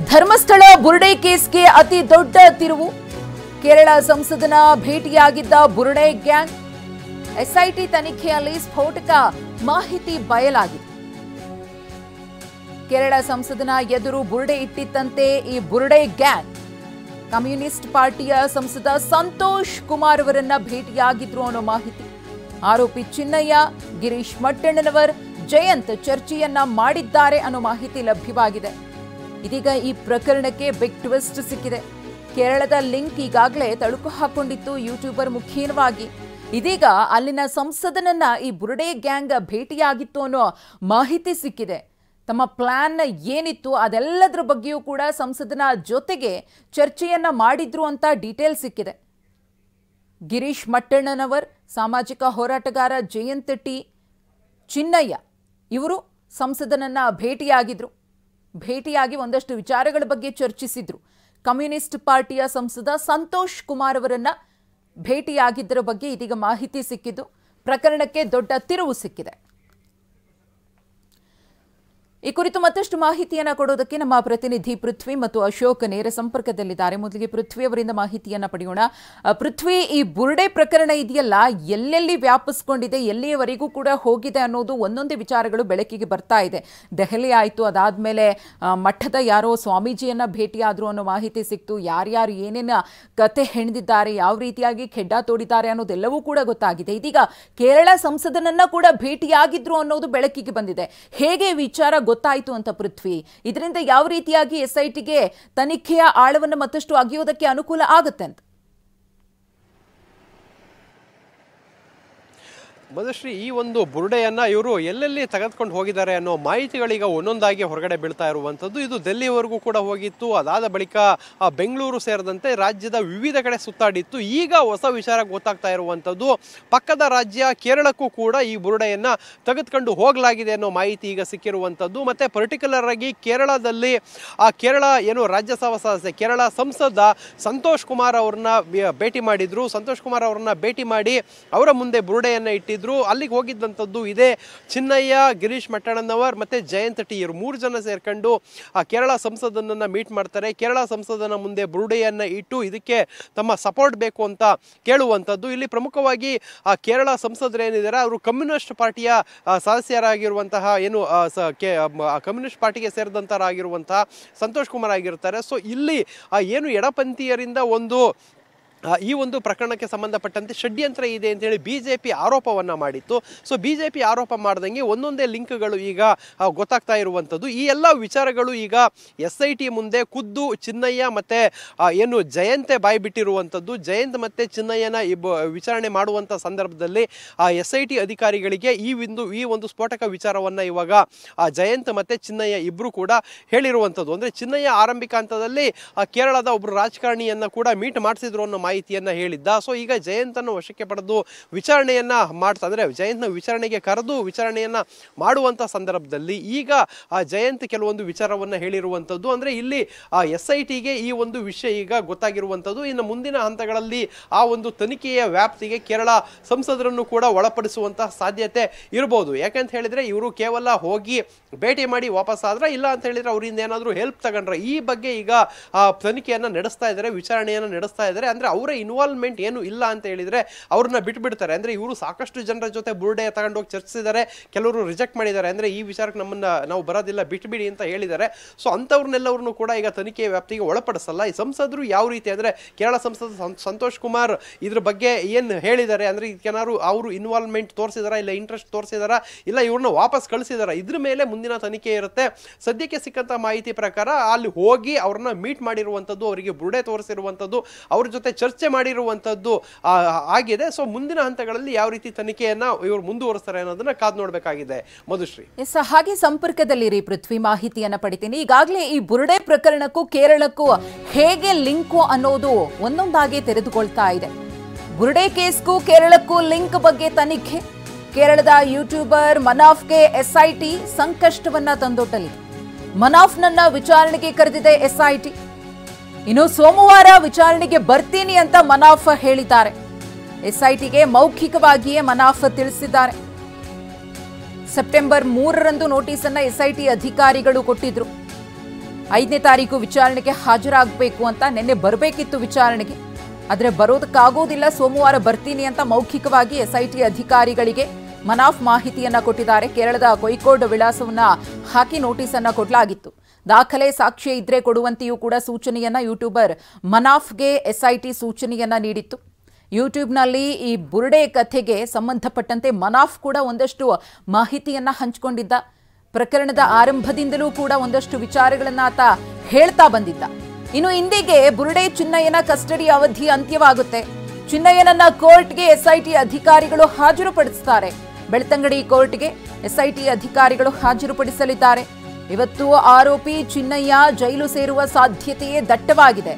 ಧರ್ಮಸ್ಥಳ ಬುರುಡೆ ಕೇಸ್ಗೆ ಅತಿ ದೊಡ್ಡ ತಿರುವು. ಕೇರಳ ಸಂಸದನ ಭೇಟಿಯಾಗಿದ್ದ ಬುರುಡೆ ಗ್ಯಾಂಗ್. ಎಸ್ಐಟಿ ತನಿಖೆಯಲ್ಲಿ ಸ್ಫೋಟಕ ಮಾಹಿತಿ ಬಯಲಾಗಿದೆ. ಕೇರಳ ಸಂಸದನ ಎದುರು ಬುರುಡೆ ಇಟ್ಟಿತ್ತಂತೆ ಈ ಬುರುಡೆ ಗ್ಯಾಂಗ್. ಕಮ್ಯುನಿಸ್ಟ್ ಪಾರ್ಟಿಯ ಸಂಸದ ಸಂತೋಷ್ ಕುಮಾರ್ ಅವರನ್ನ ಭೇಟಿಯಾಗಿದ್ರು ಅನ್ನೋ ಮಾಹಿತಿ. ಆರೋಪಿ ಚಿನ್ನಯ್ಯ, ಗಿರೀಶ್ ಮಟ್ಟಣ್ಣನವರ್, ಜಯಂತ್ ಚರ್ಚೆಯನ್ನ ಮಾಡಿದ್ದಾರೆ ಅನ್ನೋ ಮಾಹಿತಿ ಲಭ್ಯವಾಗಿದೆ. ಇದೀಗ ಈ ಪ್ರಕರಣಕ್ಕೆ ಬಿಗ್ ಟ್ವಿಸ್ಟ್ ಸಿಕ್ಕಿದೆ. ಕೇರಳದ ಲಿಂಕ್ ಈಗಾಗಲೇ ತಳುಕು ಹಾಕೊಂಡಿತ್ತು ಯೂಟ್ಯೂಬರ್ ಮುಖೇನವಾಗಿ. ಇದೀಗ ಅಲ್ಲಿನ ಸಂಸದನನ್ನ ಈ ಬುರುಡೆ ಗ್ಯಾಂಗ್ ಭೇಟಿಯಾಗಿತ್ತು ಅನ್ನೋ ಮಾಹಿತಿ ಸಿಕ್ಕಿದೆ. ತಮ್ಮ ಪ್ಲಾನ್ ಏನಿತ್ತು ಅದೆಲ್ಲದರ ಬಗ್ಗೆಯೂ ಕೂಡ ಸಂಸದನ ಜೊತೆಗೆ ಚರ್ಚೆಯನ್ನ ಮಾಡಿದ್ರು ಅಂತ ಡೀಟೇಲ್ ಸಿಕ್ಕಿದೆ. ಗಿರೀಶ್ ಮಟ್ಟಣ್ಣನವರ್, ಸಾಮಾಜಿಕ ಹೋರಾಟಗಾರ ಜಯಂತ್ ಟಿ, ಚಿನ್ನಯ್ಯ ಇವರು ಸಂಸದನನ್ನ ಭೇಟಿಯಾಗಿ ಒಂದಷ್ಟು ವಿಚಾರಗಳ ಬಗ್ಗೆ ಚರ್ಚಿಸಿದ್ರು. ಕಮ್ಯುನಿಸ್ಟ್ ಪಾರ್ಟಿಯ ಸಂಸದ ಸಂತೋಷ್ ಕುಮಾರ್ ಅವರನ್ನ ಭೇಟಿಯಾಗಿದ್ದರ ಬಗ್ಗೆ ಇದೀಗ ಮಾಹಿತಿ ಸಿಕ್ಕಿದ್ದು ಪ್ರಕರಣಕ್ಕೆ ದೊಡ್ಡ ತಿರುವು ಸಿಕ್ಕಿದೆ. ಈ ಕುರಿತು ಮತ್ತಷ್ಟು ಮಾಹಿತಿಯನ್ನ ಕೊಡೋದಕ್ಕೆ ನಮ್ಮ ಪ್ರತಿನಿಧಿ ಪೃಥ್ವಿ ಮತ್ತು ಅಶೋಕ್ ನೇರ ಸಂಪರ್ಕದಲ್ಲಿದ್ದಾರೆ. ಮೊದಲಿಗೆ ಪೃಥ್ವಿ ಅವರಿಂದ ಮಾಹಿತಿಯನ್ನ ಪಡೆಯೋಣ. ಪೃಥ್ವಿ, ಈ ಬುರುಡೆ ಪ್ರಕರಣ ಇದೆಯಲ್ಲ, ಎಲ್ಲೆಲ್ಲಿ ವ್ಯಾಪಿಸ್ಕೊಂಡಿದೆ, ಎಲ್ಲಿಯವರೆಗೂ ಕೂಡ ಹೋಗಿದೆ ಅನ್ನೋದು ಒಂದೊಂದೇ ವಿಚಾರಗಳು ಬೆಳಕಿಗೆ ಬರ್ತಾ ಇದೆ. ದೆಹಲಿ ಆಯಿತು, ಅದಾದ್ಮೇಲೆ ಮಠದ ಯಾರೋ ಸ್ವಾಮೀಜಿಯನ್ನ ಭೇಟಿಯಾದ್ರು ಅನ್ನೋ ಮಾಹಿತಿ ಸಿಕ್ತು. ಯಾರ್ಯಾರು ಏನೇನ ಕತೆ ಹೆಣೆದಿದ್ದಾರೆ, ಯಾವ ರೀತಿಯಾಗಿ ಖೆಡ್ಡ ತೋಡಿದ್ದಾರೆ ಅನ್ನೋದೆಲ್ಲವೂ ಕೂಡ ಗೊತ್ತಾಗಿದೆ. ಇದೀಗ ಕೇರಳ ಸಂಸದನನ್ನ ಕೂಡ ಭೇಟಿಯಾಗಿದ್ರು ಅನ್ನೋದು ಬೆಳಕಿಗೆ ಬಂದಿದೆ. ಹೇಗೆ ವಿಚಾರ ಗೊತ್ತಾಯಿತು ಅಂತ ಪೃಥ್ವಿ, ಇದರಿಂದ ಯಾವ ರೀತಿಯಾಗಿ ಎಸ್ಐಟಿಗೆ ತನಿಖೆಯ ಆಳವನ್ನು ಮತ್ತಷ್ಟು ಅಗೆಯೋದಕ್ಕೆ ಅನುಕೂಲ ಆಗುತ್ತೆ ಅಂತ? ಮಧುಶ್ರೀ, ಈ ಒಂದು ಬುರುಡೆಯನ್ನ ಇವರು ಎಲ್ಲೆಲ್ಲಿ ತೆಗೆದುಕೊಂಡು ಹೋಗಿದ್ದಾರೆ ಅನ್ನೋ ಮಾಹಿತಿಗಳೀಗ ಒಂದೊಂದಾಗಿ ಹೊರಗಡೆ ಬೀಳ್ತಾ ಇರುವಂಥದ್ದು. ಇದು ಡೆಲ್ಲಿವರೆಗೂ ಕೂಡ ಹೋಗಿತ್ತು, ಅದಾದ ಬಳಿಕ ಬೆಂಗಳೂರು ಸೇರಿದಂತೆ ರಾಜ್ಯದ ವಿವಿಧ ಕಡೆ ಸುತ್ತಾಡಿತ್ತು. ಈಗ ಹೊಸ ವಿಚಾರ ಗೊತ್ತಾಗ್ತಾ ಇರುವಂಥದ್ದು, ಪಕ್ಕದ ರಾಜ್ಯ ಕೇರಳಕ್ಕೂ ಕೂಡ ಈ ಬುರುಡೆಯನ್ನ ತೆಗೆದುಕೊಂಡು ಹೋಗಲಾಗಿದೆ ಅನ್ನೋ ಮಾಹಿತಿ ಈಗ ಸಿಕ್ಕಿರುವಂಥದ್ದು. ಮತ್ತೆ ಪರ್ಟಿಕ್ಯುಲರ್ ಆಗಿ ಕೇರಳದಲ್ಲಿ ಕೇರಳ ರಾಜ್ಯಸಭಾ ಸದಸ್ಯ, ಕೇರಳ ಸಂಸದ ಸಂತೋಷ್ ಕುಮಾರ್ ಅವ್ರನ್ನ ಭೇಟಿ ಮಾಡಿದ್ರು. ಸಂತೋಷ್ ಕುಮಾರ್ ಅವ್ರನ್ನ ಭೇಟಿ ಮಾಡಿ ಅವರ ಮುಂದೆ ಬುರುಡೆಯನ್ನ ಇಟ್ಟಿದ್ರು. ಅಲ್ಲಿಗೆ ಹೋಗಿದ್ದಂಥದ್ದು ಇದೇ ಚಿನ್ನಯ್ಯ, ಗಿರೀಶ್ ಮಟ್ಟಣ್ಣನವರ್ ಮತ್ತೆ ಜಯಂತ್ ಟಿ, ಇವರು 3 ಜನ ಸೇರ್ಕೊಂಡು ಕೇರಳ ಸಂಸದನನ್ನ ಮೀಟ್ ಮಾಡ್ತಾರೆ. ಕೇರಳ ಸಂಸದನ ಮುಂದೆ ಬುರುಡೆಯನ್ನ ಇಟ್ಟು ಇದಕ್ಕೆ ತಮ್ಮ ಸಪೋರ್ಟ್ ಬೇಕು ಅಂತ ಕೇಳುವಂಥದ್ದು. ಇಲ್ಲಿ ಪ್ರಮುಖವಾಗಿ ಕೇರಳ ಸಂಸದರೇನಿದ್ದಾರೆ ಅವರು ಕಮ್ಯುನಿಸ್ಟ್ ಪಾರ್ಟಿಯ ಸದಸ್ಯರಾಗಿರುವಂತಹ ಕಮ್ಯುನಿಸ್ಟ್ ಪಾರ್ಟಿಗೆ ಸೇರಿದಂತರಾಗಿರುವಂತಹ ಸಂತೋಷ್ ಕುಮಾರ್ ಆಗಿರ್ತಾರೆ. ಸೊ ಇಲ್ಲಿ ಎಡಪಂಥೀಯರಿಂದ ಈ ಒಂದು ಪ್ರಕರಣಕ್ಕೆ ಸಂಬಂಧಪಟ್ಟಂತೆ ಷಡ್ಯಂತ್ರ ಇದೆ ಅಂತೇಳಿ ಬಿಜೆಪಿ ಆರೋಪವನ್ನ ಮಾಡಿತ್ತು. ಸೊ ಬಿಜೆಪಿ ಆರೋಪ ಮಾಡ್ದಂಗೆ ಒಂದೊಂದೇ ಲಿಂಕ್ಗಳು ಈಗ ಗೊತ್ತಾಗ್ತಾ ಇರುವಂಥದ್ದು. ಈ ಎಲ್ಲ ವಿಚಾರಗಳು ಈಗ SIT ಮುಂದೆ ಖುದ್ದು ಚಿನ್ನಯ್ಯ ಮತ್ತೆ ಜಯಂತೆ ಬಾಯಿ ಬಿಟ್ಟಿರುವಂಥದ್ದು. ಜಯಂತ್ ಮತ್ತೆ ಚಿನ್ನಯ್ಯನ ವಿಚಾರಣೆ ಮಾಡುವಂಥ ಸಂದರ್ಭದಲ್ಲಿ SIT ಅಧಿಕಾರಿಗಳಿಗೆ ಈ ಒಂದು ಸ್ಫೋಟಕ ವಿಚಾರವನ್ನ ಇವಾಗ ಜಯಂತ್ ಮತ್ತೆ ಚಿನ್ನಯ್ಯ ಇಬ್ರು ಕೂಡ ಹೇಳಿರುವಂಥದ್ದು. ಅಂದ್ರೆ ಚಿನ್ನಯ್ಯ ಆರಂಭಿಕ ಹಂತದಲ್ಲಿ ಕೇರಳದ ಒಬ್ರು ರಾಜಕಾರಣಿಯನ್ನ ಕೂಡ ಮೀಟ್ ಮಾಡಿಸಿದ್ರು ಅನ್ನೋ ಮಾಹಿತಿಯನ್ನ ಹೇಳಿದ್ದ. ಸೊ ಈಗ ಜಯಂತನ್ನು ವಶಕ್ಕೆ ಪಡೆದು ವಿಚಾರಣೆಯನ್ನ ಅಂದ್ರೆ ಜಯಂತ್ನ ವಿಚಾರಣೆಗೆ ಕರೆದು ವಿಚಾರಣೆಯನ್ನ ಮಾಡುವಂತ ಸಂದರ್ಭದಲ್ಲಿ ಈಗ ಜಯಂತ್ ಕೆಲವೊಂದು ವಿಚಾರವನ್ನ ಹೇಳಿರುವಂತದ್ದು. ಅಂದ್ರೆ ಇಲ್ಲಿ SITಗೆ ಈ ಒಂದು ವಿಷಯ ಈಗ ಗೊತ್ತಾಗಿರುವಂತದ್ದು. ಇನ್ನು ಮುಂದಿನ ಹಂತಗಳಲ್ಲಿ ಆ ಒಂದು ತನಿಖೆಯ ವ್ಯಾಪ್ತಿಗೆ ಕೇರಳ ಸಂಸದರನ್ನು ಕೂಡ ಒಳಪಡಿಸುವಂತಹ ಸಾಧ್ಯತೆ ಇರಬಹುದು. ಯಾಕಂತ ಹೇಳಿದ್ರೆ ಇವರು ಕೇವಲ ಹೋಗಿ ಭೇಟಿ ಮಾಡಿ ವಾಪಸ್ ಆದ್ರ, ಇಲ್ಲ ಅಂತ ಹೇಳಿದ್ರೆ ಅವರಿಂದ ಏನಾದ್ರು ಹೆಲ್ಪ್ ತಗೊಂಡ್ರೆ, ಈ ಬಗ್ಗೆ ಈಗ ತನಿಖೆಯನ್ನ ನಡೆಸ್ತಾ ಇದ್ದಾರೆ, ವಿಚಾರಣೆಯನ್ನ ನಡೆಸ್ತಾ ಇದ್ದಾರೆ. ಅಂದ್ರೆ ಅವರ ಇನ್ವಾಲ್ವ್ಮೆಂಟ್ ಏನು ಇಲ್ಲ ಅಂತ ಹೇಳಿದ್ರೆ ಅವ್ರನ್ನ ಬಿಟ್ಬಿಡ್ತಾರೆ. ಅಂದ್ರೆ ಇವರು ಸಾಕಷ್ಟು ಜನರ ಜೊತೆ ಬುರುಡೆ ತಗೊಂಡೋಗಿ ಚರ್ಚಿಸಿದ್ದಾರೆ, ಕೆಲವರು ರಿಜೆಕ್ಟ್ ಮಾಡಿದ್ದಾರೆ. ಅಂದ್ರೆ ಈ ವಿಚಾರಕ್ಕೆ ನಾವು ಬರೋದಿಲ್ಲ, ಬಿಟ್ಬಿಡಿ ಅಂತ ಹೇಳಿದ್ದಾರೆ. ಸೊ ಅಂತವ್ರನ್ನೆಲ್ಲವ್ರನ್ನು ಕೂಡ ಈಗ ತನಿಖೆಯ ವ್ಯಾಪ್ತಿಗೆ ಒಳಪಡಿಸಲ್ಲ. ಈ ಸಂಸದರು ಯಾವ ರೀತಿ ಅಂದ್ರೆ ಕೇರಳ ಸಂಸದ ಸಂತೋಷ್ ಕುಮಾರ್ ಇದ್ರ ಬಗ್ಗೆ ಏನ್ ಹೇಳಿದ್ದಾರೆ, ಅಂದ್ರೆ ಇದಕ್ಕೇನಾದ್ರು ಅವರು ಇನ್ವಾಲ್ವ್ಮೆಂಟ್ ತೋರಿಸಿದಾರ, ಇಲ್ಲ ಇಂಟ್ರೆಸ್ಟ್ ತೋರಿಸಿದಾರ, ಇಲ್ಲ ಇವ್ರನ್ನ ವಾಪಸ್ ಕಳಿಸಿದಾರ, ಇದ್ರ ಮೇಲೆ ಮುಂದಿನ ತನಿಖೆ ಇರುತ್ತೆ. ಸದ್ಯಕ್ಕೆ ಸಿಕ್ಕಂತ ಮಾಹಿತಿ ಪ್ರಕಾರ ಅಲ್ಲಿ ಹೋಗಿ ಅವ್ರನ್ನ ಮೀಟ್ ಮಾಡಿರುವಂತದ್ದು, ಅವರಿಗೆ ಬುರುಡೆ ತೋರಿಸಿರುವಂತದ್ದು, ಅವ್ರ ಜೊತೆ ಚರ್ಚೆ ಮಾಡಿರುವಂತದ್ದು ಆಗಿದೆ. ಸೊ ಮುಂದಿನ ಹಂತಗಳಲ್ಲಿ ಯಾವ ರೀತಿ ತನಿಖೆಯನ್ನ ಇವರು ಮುಂದುವರಿಸ್ತಾರೆ ಅನ್ನೋದನ್ನ ಕಾದು ನೋಡಬೇಕಾಗಿದೆ. ಮಧುಶ್ರೀ, ಹಾಗೆ ಸಂಪರ್ಕದಲ್ಲಿರಿ ಪೃಥ್ವಿ, ಮಾಹಿತಿಯನ್ನ ಪಡಿತೀನಿ. ಈಗಾಗಲೇ ಈ ಬುರುಡೆ ಪ್ರಕರಣಕ್ಕೂ ಕೇರಳಕ್ಕೂ ಹೇಗೆ ಲಿಂಕು ಅನ್ನೋದು ಒಂದೊಂದಾಗಿ ತೆರೆದುಕೊಳ್ತಾ ಇದೆ. ಬುರುಡೆ ಕೇಸ್ಗೂ ಕೇರಳಕ್ಕೂ ಲಿಂಕ್ ಬಗ್ಗೆ ತನಿಖೆ. ಕೇರಳದ ಯೂಟ್ಯೂಬರ್ ಮನಾಫ್ಗೆ SIT ಸಂಕಷ್ಟವನ್ನ ತಂದೊಡ್ಡಲಿದೆ. ಮನಾಫ್ನನ್ನ ವಿಚಾರಣೆಗೆ ಕರೆದಿದೆ SIT. ಇನ್ನು ಸೋಮವಾರ ವಿಚಾರಣೆಗೆ ಬರ್ತೀನಿ ಅಂತ ಮನಾಫ್ ಹೇಳಿದ್ದಾರೆ. SITಗೆ ಮೌಖಿಕವಾಗಿಯೇ ಮನಾಫ್ ತಿಳಿಸಿದ್ದಾರೆ. ಸೆಪ್ಟೆಂಬರ್ 3ರಂದು ನೋಟಿಸ್ ಅನ್ನು ಎಸ್ಐಟಿ ಅಧಿಕಾರಿಗಳು ಕೊಟ್ಟಿದ್ರು. 5ನೇ ತಾರೀಕು ವಿಚಾರಣೆಗೆ ಹಾಜರಾಗಬೇಕು ಅಂತ ನಿನ್ನೆ ಬರಬೇಕಿತ್ತು ವಿಚಾರಣೆಗೆ. ಆದರೆ ಬರೋದಕ್ಕಾಗೋದಿಲ್ಲ, ಸೋಮವಾರ ಬರ್ತೀನಿ ಅಂತ ಮೌಖಿಕವಾಗಿ ಎಸ್ಐಟಿ ಅಧಿಕಾರಿಗಳಿಗೆ ಮನಾಫ್ ಮಾಹಿತಿಯನ್ನ ಕೊಟ್ಟಿದ್ದಾರೆ. ಕೇರಳದ ಕೋಯಿಕೋಡ್ ವಿಳಾಸವನ್ನ ಹಾಕಿ ನೋಟಿಸ್ ಅನ್ನ ಕೊಡಲಾಗಿತ್ತು. ದಾಖಲೆ ಸಾಕ್ಷ್ಯ ಇದ್ರೆ ಕೊಡುವಂತೆಯೂ ಕೂಡ ಸೂಚನೆಯನ್ನ ಯೂಟ್ಯೂಬರ್ ಮನಾಫ್ಗೆ ಎಸ್ಐಟಿ ಸೂಚನೆಯನ್ನ ನೀಡಿತ್ತು. ಯೂಟ್ಯೂಬ್ನಲ್ಲಿ ಈ ಬುರ್ಡೆ ಕಥೆಗೆ ಸಂಬಂಧಪಟ್ಟಂತೆ ಮನಾಫ್ ಕೂಡ ಒಂದಷ್ಟು ಮಾಹಿತಿಯನ್ನ ಹಂಚಿಕೊಂಡಿದ್ದ. ಪ್ರಕರಣದ ಆರಂಭದಿಂದಲೂ ಕೂಡ ಒಂದಷ್ಟು ವಿಚಾರಗಳನ್ನ ಆತ ಹೇಳ್ತಾ ಬಂದಿದ್ದ. ಇನ್ನು ಇಂದಿಗೆ ಬುರ್ಡೆ ಚಿನ್ನಯ್ಯನ ಕಸ್ಟಡಿ ಅವಧಿ ಅಂತ್ಯವಾಗುತ್ತೆ. ಚಿನ್ನಯ್ಯನನ್ನ ಕೋರ್ಟ್ಗೆ ಎಸ್ಐಟಿ ಅಧಿಕಾರಿಗಳು ಹಾಜರುಪಡಿಸುತ್ತಾರೆ. ಬೆಳ್ತಂಗಡಿ ಕೋರ್ಟ್ಗೆ ಎಸ್ಐಟಿ ಅಧಿಕಾರಿಗಳು ಹಾಜರುಪಡಿಸಲಿದ್ದಾರೆ. ಇವತ್ತು ಆರೋಪಿ ಚಿನ್ನಯ್ಯ ಜೈಲು ಸೇರುವ ಸಾಧ್ಯತೆಯೇ ದಟ್ಟವಾಗಿದೆ.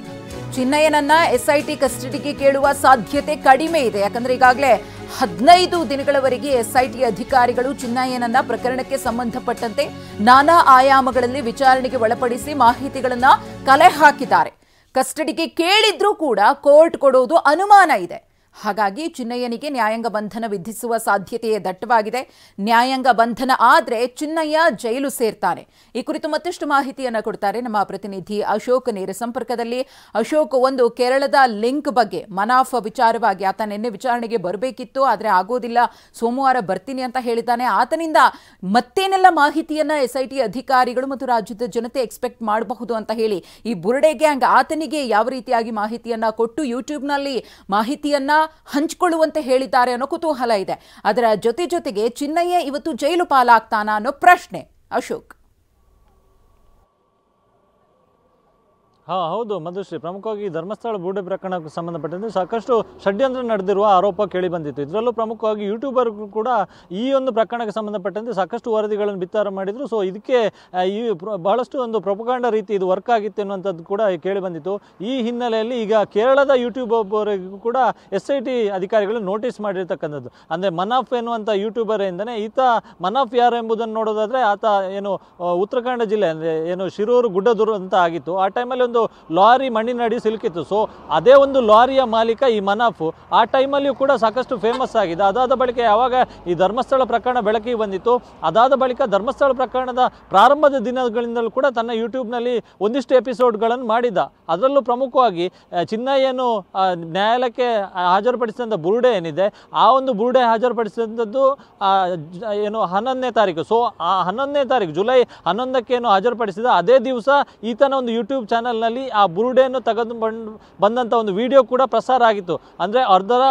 ಚಿನ್ನಯ್ಯನನ್ನ ಎಸ್ಐಟಿ ಕಸ್ಟಡಿಗೆ ಕೇಳುವ ಸಾಧ್ಯತೆ ಕಡಿಮೆ ಇದೆ. ಯಾಕಂದ್ರೆ ಈಗಾಗಲೇ 15 ದಿನಗಳವರೆಗೆ ಎಸ್ಐಟಿ ಅಧಿಕಾರಿಗಳು ಚಿನ್ನಯ್ಯನನ್ನ ಪ್ರಕರಣಕ್ಕೆ ಸಂಬಂಧಪಟ್ಟಂತೆ ನಾನಾ ಆಯಾಮಗಳಲ್ಲಿ ವಿಚಾರಣೆಗೆ ಒಳಪಡಿಸಿ ಮಾಹಿತಿಗಳನ್ನ ಕಲೆ ಹಾಕಿದ್ದಾರೆ. ಕಸ್ಟಡಿಗೆ ಕೇಳಿದ್ರೂ ಕೂಡ ಕೋರ್ಟ್ ಕೊಡೋದು ಅನುಮಾನ ಇದೆ. ಹಾಗಾಗಿ ಚಿನ್ನಯ್ಯನಿಗೆ ನ್ಯಾಯಾಂಗ ಬಂಧನ ವಿಧಿಸುವ ಸಾಧ್ಯತೆಯೇ ದಟ್ಟವಾಗಿದೆ. ನ್ಯಾಯಾಂಗ ಬಂಧನ ಆದ್ರೆ ಚಿನ್ನಯ್ಯ ಜೈಲು ಸೇರ್ತಾನೆ. ಈ ಕುರಿತು ಮತ್ತಷ್ಟು ಮಾಹಿತಿಯನ್ನ ಕೊಡ್ತಾರೆ ನಮ್ಮ ಪ್ರತಿನಿಧಿ ಅಶೋಕ್ ನೇರ ಸಂಪರ್ಕದಲ್ಲಿ. ಅಶೋಕ್, ಒಂದು ಕೇರಳದ ಲಿಂಕ್ ಬಗ್ಗೆ ಮನಾಫ್ ವಿಚಾರವಾಗಿ ಆತ ನಿನ್ನೆ ವಿಚಾರಣೆಗೆ ಬರಬೇಕಿತ್ತು, ಆದ್ರೆ ಆಗೋದಿಲ್ಲ, ಸೋಮವಾರ ಬರ್ತೀನಿ ಅಂತ ಹೇಳಿದ್ದಾನೆ. ಆತನಿಂದ ಮತ್ತೇನೆಲ್ಲ ಮಾಹಿತಿಯನ್ನ ಎಸ್ಐಟಿ ಅಧಿಕಾರಿಗಳು ಮತ್ತು ರಾಜ್ಯದ ಜನತೆ ಎಕ್ಸ್ಪೆಕ್ಟ್ ಮಾಡಬಹುದು ಅಂತ ಹೇಳಿ ಈ ಬುರ್ಡೆ ಗ್ಯಾಂಗ್ ಆತನಿಗೆ ಯಾವ ರೀತಿಯಾಗಿ ಮಾಹಿತಿಯನ್ನ ಕೊಟ್ಟು ಯೂಟ್ಯೂಬ್ನಲ್ಲಿ ಮಾಹಿತಿಯನ್ನ ಹಂಚಿಕೊಳ್ಳುವಂತೆ ಹೇಳಿದ್ದಾರೆ ಅನ್ನೋ ಕುತೂಹಲ ಇದೆ. ಅದರ ಜೊತೆಗೆ ಚಿನ್ನಯ್ಯ ಇವತ್ತು ಜೈಲು ಪಾಲಾಗ್ತಾನ ಅನ್ನೋ ಪ್ರಶ್ನೆ. ಅಶೋಕ್. ಹೌದು ಮಧುಶ್ರೀ, ಪ್ರಮುಖವಾಗಿ ಧರ್ಮಸ್ಥಳ ಬುರ್ಡೆ ಪ್ರಕರಣಕ್ಕೆ ಸಂಬಂಧಪಟ್ಟಂತೆ ಸಾಕಷ್ಟು ಷಡ್ಯಂತ್ರ ನಡೆದಿರುವ ಆರೋಪ ಕೇಳಿ ಬಂದಿತ್ತು. ಇದರಲ್ಲೂ ಪ್ರಮುಖವಾಗಿ ಯೂಟ್ಯೂಬರ್ ಕೂಡ ಈ ಒಂದು ಪ್ರಕರಣಕ್ಕೆ ಸಂಬಂಧಪಟ್ಟಂತೆ ಸಾಕಷ್ಟು ವರದಿಗಳನ್ನು ಬಿತ್ತರ ಮಾಡಿದ್ರು. ಸೊ ಇದಕ್ಕೆ ಈ ಬಹಳಷ್ಟು ಒಂದು ಪ್ರೊಪಗಾಂಡ ರೀತಿ ಇದು ವರ್ಕ್ ಆಗಿತ್ತು ಅನ್ನುವಂಥದ್ದು ಕೂಡ ಕೇಳಿ ಬಂದಿತ್ತು. ಈ ಹಿನ್ನೆಲೆಯಲ್ಲಿ ಈಗ ಕೇರಳದ ಯೂಟ್ಯೂಬರ್ಗೂ ಕೂಡ SIT ಅಧಿಕಾರಿಗಳು ನೋಟಿಸ್ ಮಾಡಿರ್ತಕ್ಕಂಥದ್ದು. ಅಂದರೆ ಮನಾಫ್ ಎನ್ನುವಂಥ ಯೂಟ್ಯೂಬರ್ ಎಂದರೆ ಈತ ಮನಾಫ್ ಯಾರು ಎಂಬುದನ್ನು ನೋಡೋದಾದರೆ ಆತ ಏನು ಉತ್ತರಾಖಂಡ ಜಿಲ್ಲೆ ಅಂದರೆ ಏನು ಶಿರೂರು ಗುಡ್ಡದೂರು ಅಂತ ಆಗಿತ್ತು. ಆ ಟೈಮಲ್ಲಿ ಒಂದು ಲಾರಿ ಮಣ್ಣಿನಡಿ ಸಿಲುಕಿತ್ತು. ಸೊ ಅದೇ ಒಂದು ಲಾರಿಯ ಮಾಲೀಕ ಈ ಮನಾಫ್. ಆ ಟೈಮಲ್ಲಿಯೂ ಕೂಡ ಸಾಕಷ್ಟು ಫೇಮಸ್ ಆಗಿದೆ. ಅದಾದ ಬಳಿಕ ಯಾವಾಗ ಈ ಧರ್ಮಸ್ಥಳ ಪ್ರಕರಣ ಬೆಳಕಿಗೆ ಬಂದಿತ್ತು, ಅದಾದ ಬಳಿಕ ಧರ್ಮಸ್ಥಳ ಪ್ರಕರಣದ ಪ್ರಾರಂಭದ ದಿನಗಳಿಂದಲೂ ಕೂಡ ತನ್ನ ಯೂಟ್ಯೂಬ್ನಲ್ಲಿ ಒಂದಿಷ್ಟು ಎಪಿಸೋಡ್ಗಳನ್ನು ಮಾಡಿದ್ದ. ಅದರಲ್ಲೂ ಪ್ರಮುಖವಾಗಿ ಚಿನ್ನಯ್ಯನು ನ್ಯಾಯಾಲಯಕ್ಕೆ ಹಾಜರುಪಡಿಸಿದಂಥ ಬುರ್ಡೆ ಏನಿದೆ, ಆ ಒಂದು ಬುರ್ಡೆ ಹಾಜರುಪಡಿಸಿದಂಥದ್ದು ಏನು 11ನೇ ತಾರೀಕು. ಸೊ ಆ 11ನೇ ತಾರೀಕು ಜುಲೈ 11ಕ್ಕೆ ಏನು ಹಾಜರುಪಡಿಸಿದ ಅದೇ ದಿವಸ ಈತನ ಒಂದು ಯೂಟ್ಯೂಬ್ ಚಾನಲ್ ಆ ಬುರ್ಡೆಯನ್ನು ತೆಗೆದು ಬಂದಂಥ ಒಂದು ವಿಡಿಯೋ ಕೂಡ ಪ್ರಸಾರ ಆಗಿತ್ತು. ಅಂದರೆ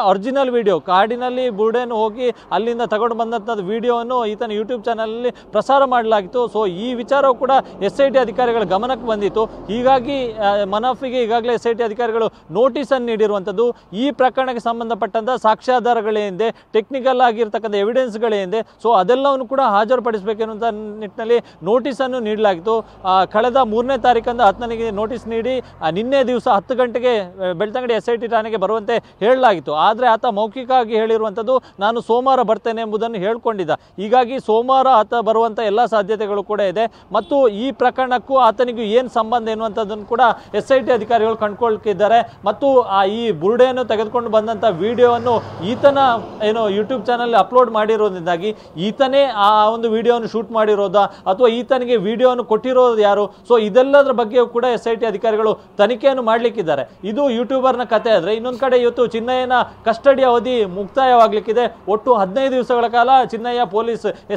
ಒರಿಜಿನಲ್ ವಿಡಿಯೋ, ಕಾಡಿನಲ್ಲಿ ಬುರ್ಡೆಯನ್ನು ಹೋಗಿ ಅಲ್ಲಿಂದ ತಗೊಂಡು ಬಂದಂಥದ್ದು ವಿಡಿಯೋವನ್ನು ಈತನ ಯೂಟ್ಯೂಬ್ ಚಾನಲಲ್ಲಿ ಪ್ರಸಾರ ಮಾಡಲಾಗಿತ್ತು. ಸೊ ಈ ವಿಚಾರವು ಕೂಡ SIT ಅಧಿಕಾರಿಗಳ ಗಮನಕ್ಕೆ ಬಂದಿತ್ತು. ಹೀಗಾಗಿ ಮನಾಫಿಗೆ ಈಗಾಗಲೇ SIT ಅಧಿಕಾರಿಗಳು ನೋಟಿಸನ್ನು ನೀಡಿರುವಂಥದ್ದು. ಈ ಪ್ರಕರಣಕ್ಕೆ ಸಂಬಂಧಪಟ್ಟಂಥ ಸಾಕ್ಷ್ಯಾಧಾರಗಳೇನಿದೆ, ಟೆಕ್ನಿಕಲ್ ಆಗಿರ್ತಕ್ಕಂಥ ಎವಿಡೆನ್ಸ್ಗಳೇನಿದೆ, ಸೊ ಅದೆಲ್ಲವನ್ನು ಕೂಡ ಹಾಜರುಪಡಿಸಬೇಕೆನ್ನುವಂಥ ನಿಟ್ಟಿನಲ್ಲಿ ನೋಟಿಸನ್ನು ನೀಡಲಾಗಿತ್ತು. ಕಳೆದ 3ನೇ ತಾರೀಕಂದು ಆತನಿಗೆ ನೋಟಿಸ್ ನೀಡಿ ನಿನ್ನೆ ದಿವಸ 10 ಗಂಟೆಗೆ ಬೆಳ್ತಂಗಡಿ SIT ಠಾಣೆಗೆ ಬರುವಂತೆ ಹೇಳಲಾಗಿತ್ತು. ಆದರೆ ಆತ ಮೌಖಿಕವಾಗಿ ಹೇಳಿರುವಂಥದ್ದು ನಾನು ಸೋಮವಾರ ಬರ್ತೇನೆ ಎಂಬುದನ್ನು ಹೇಳ್ಕೊಂಡಿದ್ದ. ಹೀಗಾಗಿ ಸೋಮವಾರ ಆತ ಬರುವಂಥ ಎಲ್ಲ ಸಾಧ್ಯತೆಗಳು ಕೂಡ ಇದೆ. ಮತ್ತು ಈ ಪ್ರಕರಣಕ್ಕೂ ಆತನಿಗೂ ಏನು ಸಂಬಂಧ ಎನ್ನುವಂಥದ್ದನ್ನು ಕೂಡ SIT ಅಧಿಕಾರಿಗಳು ಕಂಡುಕೊಳ್ಳುತ್ತಿದ್ದಾರೆ. ಮತ್ತು ಈ ಬುರ್ಡೆಯನ್ನು ತೆಗೆದುಕೊಂಡು ಬಂದಂಥ ವಿಡಿಯೋವನ್ನು ಈತನ ಏನು ಯೂಟ್ಯೂಬ್ ಚಾನಲ್ ಅಪ್ಲೋಡ್ ಮಾಡಿರೋದ್ರಿಂದಾಗಿ ಈತನೇ ಆ ಒಂದು ವಿಡಿಯೋವನ್ನು ಶೂಟ್ ಮಾಡಿರೋದಾ ಅಥವಾ ಈತನಿಗೆ ವಿಡಿಯೋವನ್ನು ಕೊಟ್ಟಿರೋದು ಯಾರು, ಸೊ ಇದೆಲ್ಲದರ ಬಗ್ಗೆಯೂ ಕೂಡ SIT ಅಧಿಕಾರಿಗಳು ತನಿಖೆಯನ್ನು ಮಾಡಲಿಕ್ಕಿದ್ದಾರೆ. ಇದು ಯೂಟ್ಯೂಬರ್ನ ಕತೆ. ಆದರೆ ಇನ್ನೊಂದು ಕಡೆ ಇವತ್ತು ಚಿನ್ನಯ್ಯನ ಕಸ್ಟಡಿ ಅವಧಿ ಮುಕ್ತಾಯವಾಗಲಿಕ್ಕಿದೆ. ಒಟ್ಟು 15 ದಿವಸಗಳ ಕಾಲ ಚಿನ್ನಯ್ಯ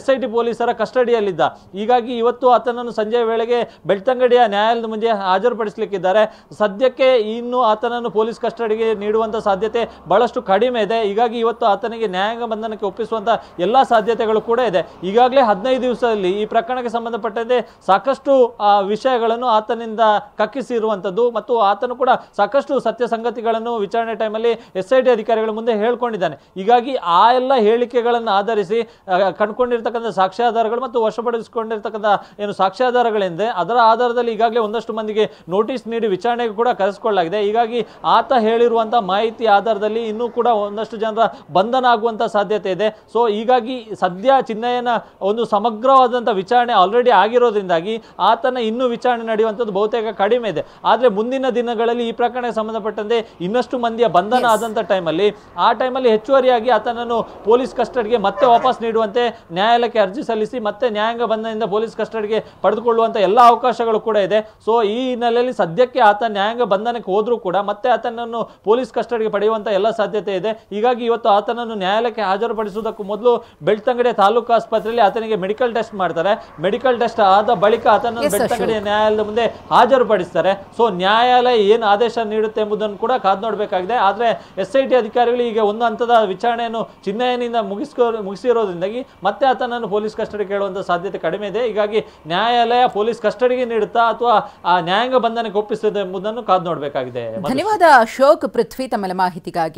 SIT ಪೊಲೀಸರ ಕಸ್ಟಡಿಯಲ್ಲಿದ್ದ. ಹೀಗಾಗಿ ಇವತ್ತು ಆತನನ್ನು ಸಂಜೆ ವೇಳೆಗೆ ಬೆಳ್ತಂಗಡಿಯ ನ್ಯಾಯಾಲಯದ ಮುಂದೆ ಹಾಜರುಪಡಿಸಲಿಕ್ಕಿದ್ದಾರೆ. ಸದ್ಯಕ್ಕೆ ಇನ್ನು ಆತನನ್ನು ಪೊಲೀಸ್ ಕಸ್ಟಡಿಗೆ ನೀಡುವಂಥ ಸಾಧ್ಯತೆ ಬಹಳಷ್ಟು ಕಡಿಮೆ ಇದೆ. ಹೀಗಾಗಿ ಇವತ್ತು ಆತನಿಗೆ ನ್ಯಾಯಾಂಗ ಬಂಧನಕ್ಕೆ ಒಪ್ಪಿಸುವಂಥ ಎಲ್ಲ ಸಾಧ್ಯತೆಗಳು ಕೂಡ ಇದೆ. ಈಗಾಗಲೇ 15 ದಿವಸದಲ್ಲಿ ಈ ಪ್ರಕರಣಕ್ಕೆ ಸಂಬಂಧಪಟ್ಟಂತೆ ಸಾಕಷ್ಟು ವಿಷಯಗಳನ್ನು ಆತನಿಂದ ಕಕ್ಕಿಸಿರುವಂಥದ್ದು ಮತ್ತು ಆತನು ಕೂಡ ಸಾಕಷ್ಟು ಸತ್ಯ ಸಂಗತಿಗಳನ್ನು ವಿಚಾರಣೆ ಟೈಮಲ್ಲಿ SIT ಅಧಿಕಾರಿಗಳ ಮುಂದೆ ಹೇಳ್ಕೊಂಡಿದ್ದಾನೆ. ಹೀಗಾಗಿ ಆ ಎಲ್ಲ ಹೇಳಿಕೆಗಳನ್ನು ಆಧರಿಸಿ ಕಂಡುಕೊಂಡಿರ್ತಕ್ಕಂಥ ಸಾಕ್ಷ್ಯಾಧಾರಗಳು ಮತ್ತು ವಶಪಡಿಸಿಕೊಂಡಿರ್ತಕ್ಕಂಥ ಏನು ಸಾಕ್ಷ್ಯಾಧಾರಗಳಿಂದ ಅದರ ಆಧಾರದಲ್ಲಿ ಈಗಾಗಲೇ ಒಂದಷ್ಟು ಮಂದಿಗೆ ನೋಟಿಸ್ ನೀಡಿ ವಿಚಾರಣೆಗೆ ಕೂಡ ಕರೆಸಿಕೊಳ್ಳಲಾಗಿದೆ. ಹೀಗಾಗಿ ಆತ ಹೇಳಿರುವಂಥ ಮಾಹಿತಿ ಆಧಾರದಲ್ಲಿ ಇನ್ನೂ ಕೂಡ ಒಂದಷ್ಟು ಜನರ ಬಂಧನ ಆಗುವಂಥ ಸಾಧ್ಯತೆ ಇದೆ. ಸೊ ಹೀಗಾಗಿ ಸದ್ಯ ಚಿನ್ನಯ್ಯನ ಒಂದು ಸಮಗ್ರವಾದಂಥ ವಿಚಾರಣೆ ಆಲ್ರೆಡಿ ಆಗಿರೋದ್ರಿಂದಾಗಿ ಆತನ ಇನ್ನೂ ವಿಚಾರಣೆ ನಡೆಯುವಂಥದ್ದು ಬಹುತೇಕ ಕಡಿಮೆ ಇದೆ. ಇದೆ. ಆದ್ರೆ ಮುಂದಿನ ದಿನಗಳಲ್ಲಿ ಈ ಪ್ರಕರಣಕ್ಕೆ ಸಂಬಂಧಪಟ್ಟಂತೆ ಇನ್ನಷ್ಟು ಮಂದಿಯ ಬಂಧನ ಆದಂತ ಟೈಮಲ್ಲಿ ಹೆಚ್ಚುವರಿಯಾಗಿ ಆತನನ್ನು ಪೊಲೀಸ್ ಕಸ್ಟಡಿಗೆ ಮತ್ತೆ ವಾಪಸ್ ನೀಡುವಂತೆ ನ್ಯಾಯಾಲಯಕ್ಕೆ ಅರ್ಜಿ ಸಲ್ಲಿಸಿ ಮತ್ತೆ ನ್ಯಾಯಾಂಗ ಬಂಧನದಿಂದ ಪೊಲೀಸ್ ಕಸ್ಟಡಿಗೆ ಪಡೆದುಕೊಳ್ಳುವಂತ ಎಲ್ಲ ಅವಕಾಶಗಳು ಕೂಡ ಇದೆ. ಸೊ ಈ ಹಿನ್ನೆಲೆಯಲ್ಲಿ ಸದ್ಯಕ್ಕೆ ಆತ ನ್ಯಾಯಾಂಗ ಬಂಧನಕ್ಕೆ ಹೋದ್ರೂ ಕೂಡ ಮತ್ತೆ ಆತನನ್ನು ಪೊಲೀಸ್ ಕಸ್ಟಡಿಗೆ ಪಡೆಯುವಂತ ಎಲ್ಲ ಸಾಧ್ಯತೆ ಇದೆ. ಹೀಗಾಗಿ ಇವತ್ತು ಆತನನ್ನು ನ್ಯಾಯಾಲಯಕ್ಕೆ ಹಾಜರುಪಡಿಸುವುದಕ್ಕೂ ಮೊದಲು ಬೆಳ್ತಂಗಡಿ ತಾಲೂಕು ಆಸ್ಪತ್ರೆಯಲ್ಲಿ ಆತನಿಗೆ ಮೆಡಿಕಲ್ ಟೆಸ್ಟ್ ಮಾಡ್ತಾರೆ. ಮೆಡಿಕಲ್ ಟೆಸ್ಟ್ ಆದ ಬಳಿಕ ಆತನನ್ನು ಬೆಳ್ತಂಗಡಿ ನ್ಯಾಯಾಲಯದ ಮುಂದೆ ಹಾಜರುಪಡಿಸ್ತಾರೆ. ಸೊ ನ್ಯಾಯಾಲಯ ಏನು ಆದೇಶ ನೀಡುತ್ತೆ ಎಂಬುದನ್ನು ಕೂಡ ಕಾದು ನೋಡಬೇಕಾಗಿದೆ. ಆದ್ರೆ SIT ಅಧಿಕಾರಿಗಳು ಈಗ ಒಂದು ಹಂತದ ವಿಚಾರಣೆಯನ್ನು ಚಿನ್ನಯ್ಯನಿಂದ ಮುಗಿಸಿರೋದ್ರಿಂದಾಗಿ ಮತ್ತೆ ಆತನನ್ನು ಪೊಲೀಸ್ ಕಸ್ಟಡಿ ಕೇಳುವಂತ ಸಾಧ್ಯತೆ ಕಡಿಮೆ ಇದೆ. ಹೀಗಾಗಿ ನ್ಯಾಯಾಲಯ ಪೊಲೀಸ್ ಕಸ್ಟಡಿಗೆ ನೀಡುತ್ತಾ ಅಥವಾ ಆ ನ್ಯಾಯಾಂಗ ಬಂಧನಕ್ಕೆ ಒಪ್ಪಿಸುತ್ತದೆ ಎಂಬುದನ್ನು ಕಾದು ನೋಡಬೇಕಾಗಿದೆ. ಧನ್ಯವಾದ ಅಶೋಕ್, ಪೃಥ್ವಿ ತಮ್ಮೆಲ್ಲ ಮಾಹಿತಿಗಾಗಿ.